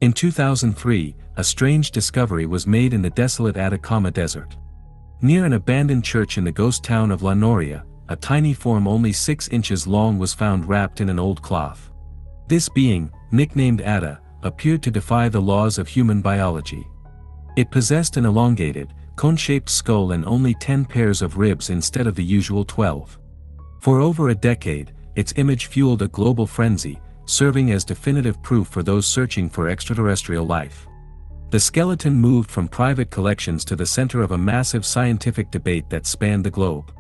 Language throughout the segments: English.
In 2003, a strange discovery was made in the desolate Atacama desert. Near an abandoned church in the ghost town of Noria, a tiny form only 6 inches long was found wrapped in an old cloth. This being, nicknamed Ada, appeared to defy the laws of human biology. It possessed an elongated, cone-shaped skull and only 10 pairs of ribs instead of the usual 12. For over a decade, its image fueled a global frenzy, serving as definitive proof for those searching for extraterrestrial life. The skeleton moved from private collections to the center of a massive scientific debate that spanned the globe.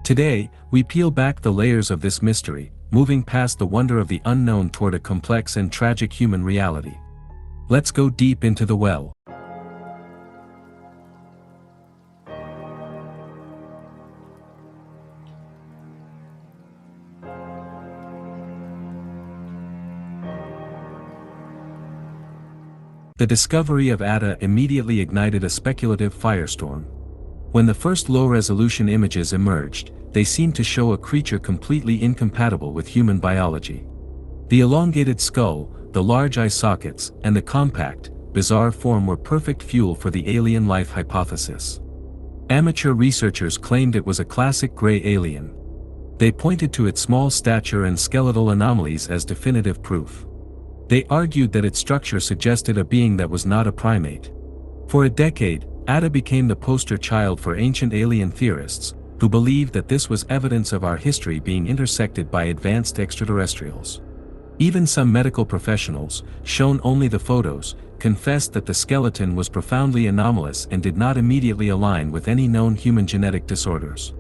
Today, we peel back the layers of this mystery, moving past the wonder of the unknown toward a complex and tragic human reality. Let's go deep into the well. The discovery of Ada immediately ignited a speculative firestorm. When the first low-resolution images emerged, they seemed to show a creature completely incompatible with human biology. The elongated skull, the large eye sockets, and the compact, bizarre form were perfect fuel for the alien life hypothesis. Amateur researchers claimed it was a classic gray alien. They pointed to its small stature and skeletal anomalies as definitive proof. They argued that its structure suggested a being that was not a primate. For a decade, Ada became the poster child for ancient alien theorists, who believed that this was evidence of our history being intersected by advanced extraterrestrials. Even some medical professionals, shown only the photos, confessed that the skeleton was profoundly anomalous and did not immediately align with any known human genetic disorders.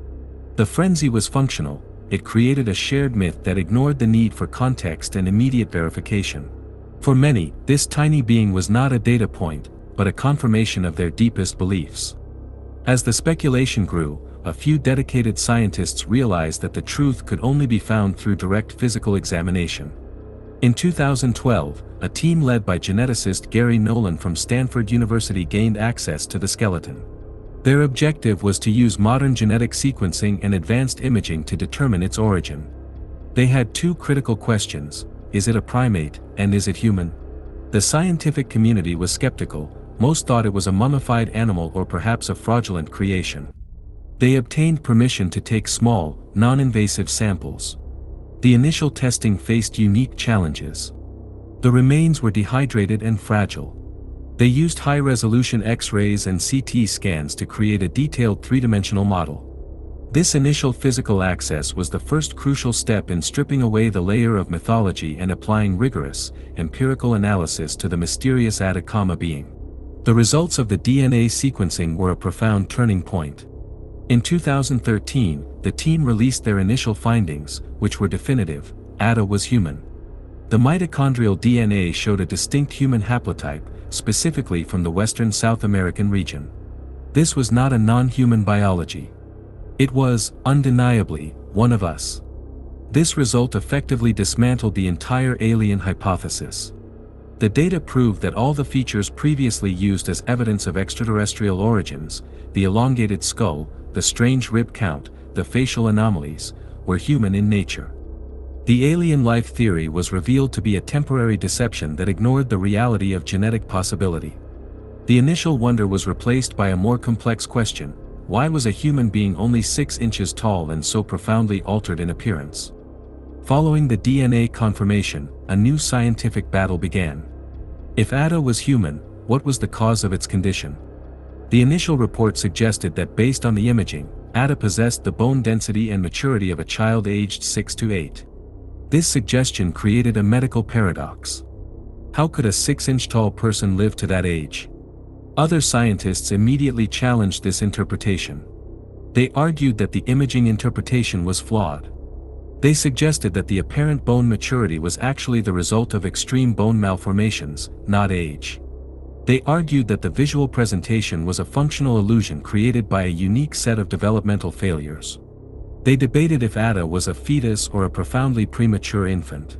The frenzy was functional. It created a shared myth that ignored the need for context and immediate verification. For many, this tiny being was not a data point, but a confirmation of their deepest beliefs. As the speculation grew, a few dedicated scientists realized that the truth could only be found through direct physical examination. In 2012, a team led by geneticist Garry Nolan from Stanford University gained access to the skeleton. Their objective was to use modern genetic sequencing and advanced imaging to determine its origin. They had 2 critical questions: is it a primate, and is it human? The scientific community was skeptical. Most thought it was a mummified animal or perhaps a fraudulent creation. They obtained permission to take small, non-invasive samples. The initial testing faced unique challenges. The remains were dehydrated and fragile. They used high-resolution X-rays and CT scans to create a detailed 3-dimensional model. This initial physical access was the first crucial step in stripping away the layer of mythology and applying rigorous, empirical analysis to the mysterious Atacama being. The results of the DNA sequencing were a profound turning point. In 2013, the team released their initial findings, which were definitive: Ada was human. The mitochondrial DNA showed a distinct human haplotype, specifically from the western South American region. This was not a non-human biology. It was, undeniably, one of us. This result effectively dismantled the entire alien hypothesis. The data proved that all the features previously used as evidence of extraterrestrial origins, the elongated skull, the strange rib count, the facial anomalies, were human in nature. The alien life theory was revealed to be a temporary deception that ignored the reality of genetic possibility. The initial wonder was replaced by a more complex question: why was a human being only 6 inches tall and so profoundly altered in appearance? Following the DNA confirmation, a new scientific battle began. If Ada was human, what was the cause of its condition? The initial report suggested that based on the imaging, Ada possessed the bone density and maturity of a child aged 6 to 8. This suggestion created a medical paradox. How could a 6-inch tall person live to that age? Other scientists immediately challenged this interpretation. They argued that the imaging interpretation was flawed. They suggested that the apparent bone maturity was actually the result of extreme bone malformations, not age. They argued that the visual presentation was a functional illusion created by a unique set of developmental failures. They debated if Ada was a fetus or a profoundly premature infant.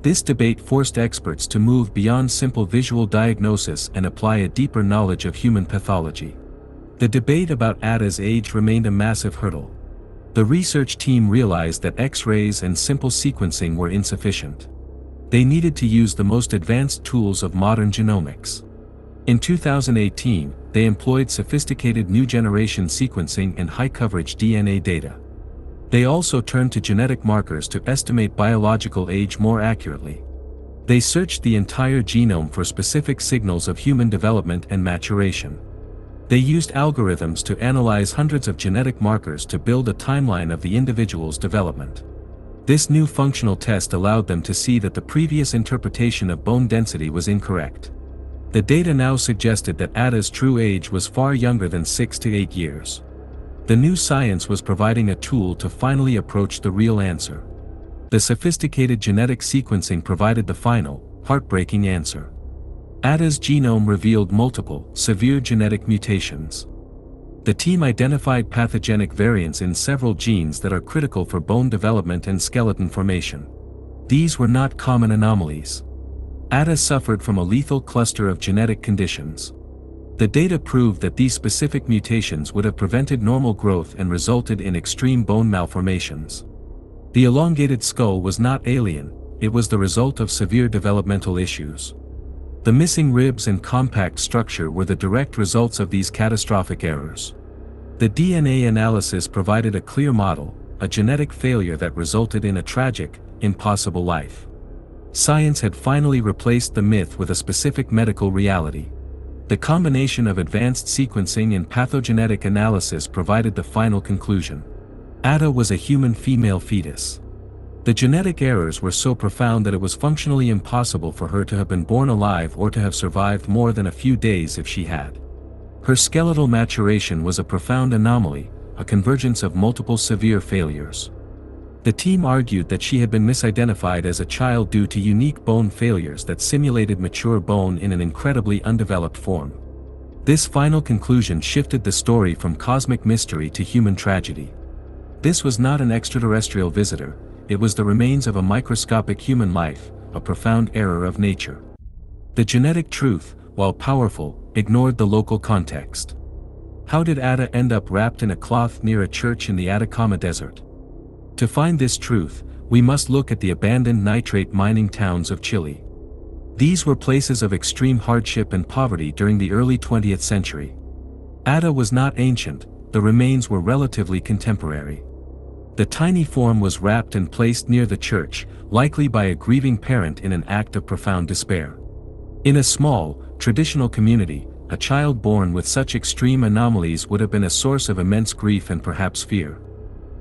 This debate forced experts to move beyond simple visual diagnosis and apply a deeper knowledge of human pathology. The debate about Ada's age remained a massive hurdle. The research team realized that X-rays and simple sequencing were insufficient. They needed to use the most advanced tools of modern genomics. In 2018, they employed sophisticated new generation sequencing and high-coverage DNA data. They also turned to genetic markers to estimate biological age more accurately. They searched the entire genome for specific signals of human development and maturation. They used algorithms to analyze hundreds of genetic markers to build a timeline of the individual's development. This new functional test allowed them to see that the previous interpretation of bone density was incorrect. The data now suggested that Ada's true age was far younger than 6 to 8 years. The new science was providing a tool to finally approach the real answer. The sophisticated genetic sequencing provided the final, heartbreaking answer. Ada's genome revealed multiple, severe genetic mutations. The team identified pathogenic variants in several genes that are critical for bone development and skeleton formation. These were not common anomalies. Ada suffered from a lethal cluster of genetic conditions. The data proved that these specific mutations would have prevented normal growth and resulted in extreme bone malformations. The elongated skull was not alien, it was the result of severe developmental issues. The missing ribs and compact structure were the direct results of these catastrophic errors. The DNA analysis provided a clear model, a genetic failure that resulted in a tragic, impossible life. Science had finally replaced the myth with a specific medical reality. The combination of advanced sequencing and pathogenetic analysis provided the final conclusion. Ada was a human female fetus. The genetic errors were so profound that it was functionally impossible for her to have been born alive or to have survived more than a few days if she had. Her skeletal maturation was a profound anomaly, a convergence of multiple severe failures. The team argued that she had been misidentified as a child due to unique bone failures that simulated mature bone in an incredibly undeveloped form. This final conclusion shifted the story from cosmic mystery to human tragedy. This was not an extraterrestrial visitor, it was the remains of a microscopic human life, a profound error of nature. The genetic truth, while powerful, ignored the local context. How did Ada end up wrapped in a cloth near a church in the Atacama desert? To find this truth, we must look at the abandoned nitrate mining towns of Chile. These were places of extreme hardship and poverty during the early 20th century. Ada was not ancient, the remains were relatively contemporary. The tiny form was wrapped and placed near the church, likely by a grieving parent in an act of profound despair. In a small, traditional community, a child born with such extreme anomalies would have been a source of immense grief and perhaps fear.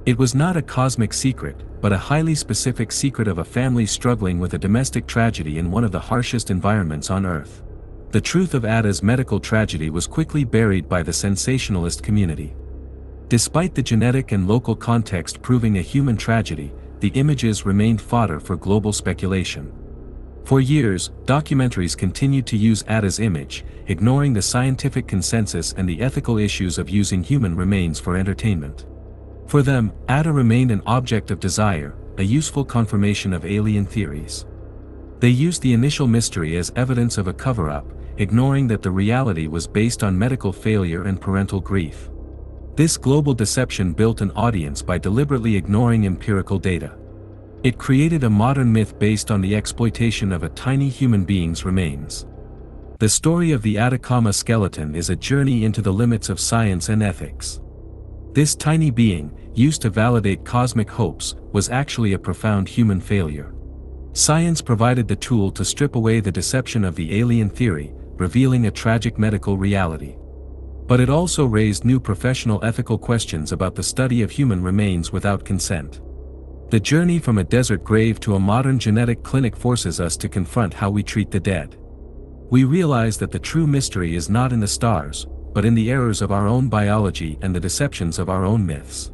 It was not a cosmic secret, but a highly specific secret of a family struggling with a domestic tragedy in one of the harshest environments on Earth. The truth of Ada's medical tragedy was quickly buried by the sensationalist community. Despite the genetic and local context proving a human tragedy, the images remained fodder for global speculation. For years, documentaries continued to use Ada's image, ignoring the scientific consensus and the ethical issues of using human remains for entertainment. For them, Ada remained an object of desire, a useful confirmation of alien theories. They used the initial mystery as evidence of a cover-up, ignoring that the reality was based on medical failure and parental grief. This global deception built an audience by deliberately ignoring empirical data. It created a modern myth based on the exploitation of a tiny human being's remains. The story of the Atacama skeleton is a journey into the limits of science and ethics. This tiny being, used to validate cosmic hopes, was actually a profound human failure. Science provided the tool to strip away the deception of the alien theory, revealing a tragic medical reality. But it also raised new professional ethical questions about the study of human remains without consent. The journey from a desert grave to a modern genetic clinic forces us to confront how we treat the dead. We realize that the true mystery is not in the stars, but in the errors of our own biology and the deceptions of our own myths.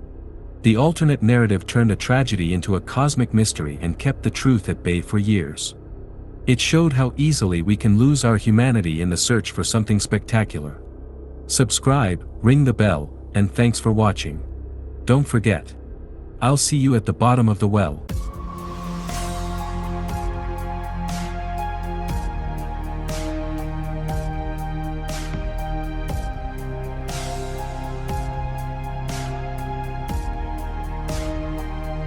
The alternate narrative turned a tragedy into a cosmic mystery and kept the truth at bay for years. It showed how easily we can lose our humanity in the search for something spectacular. Subscribe, ring the bell, and thanks for watching. Don't forget. I'll see you at the bottom of the well.